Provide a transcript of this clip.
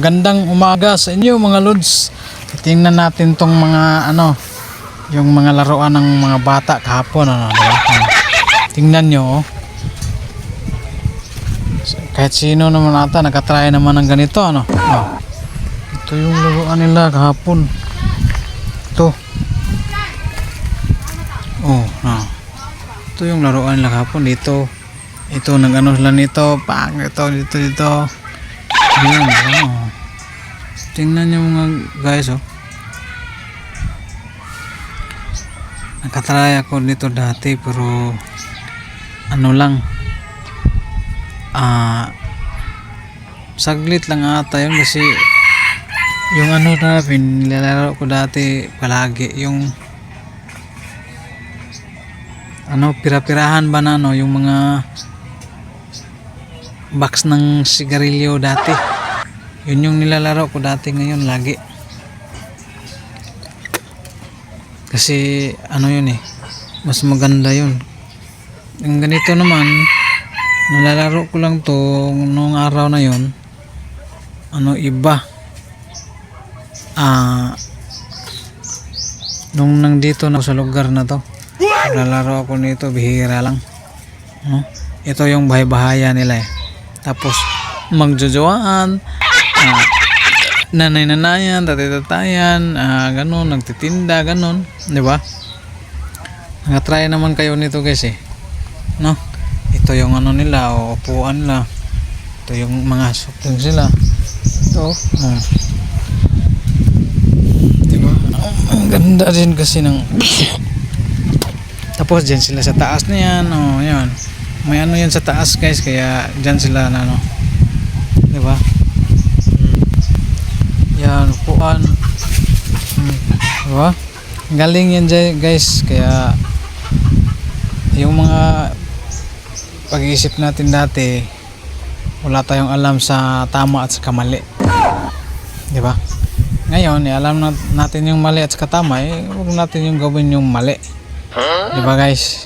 Gandang umaga sa inyo mga lods. Tingnan natin tong mga yung mga laruan ng mga bata kahapon diba? Tingnan nyo kahit sino naman ata nakatry naman ng ganito ito yung laruan nila kahapon. Ito ito yung laruan nila kahapon. Ito nag-ano sila nito dito. Ayan, tingnan nyo mga guys nakatry ako nito dati pero saglit lang ata yun kasi yung nilalaro ko dati palagi yung pira-pirahan ba yung mga box ng sigarilyo dati. Yun yung nilalaro ko dati ngayon lagi. Kasi yun mas maganda yun. Yung ganito naman, nilalaro ko lang to nung araw na yun. Iba. Nung nandito na sa lugar na to, nilalaro ako nito, bihira lang. Ito yung bahay-bahaya nila Tapos, magjojowaan. Nanay-nanayan, tatay-tatayan, ganun, nagtitinda, ganun, di ba? Nakatry naman kayo nito guys ito yung nila, upuan nila, ito yung mga sukling sila, ito, di ba? Ang ganda din kasi ng tapos dyan sila sa taas na yan, yan, may yan sa taas guys, kaya dyan sila di ba? Yan, upuan. Diba? Galing yan guys. Kaya yung mga pag-iisip natin dati, wala tayong alam sa tama at sa kamali. Diba? Ngayon, alam natin yung mali at sa tama, huwag natin yung gawin yung mali. Diba guys?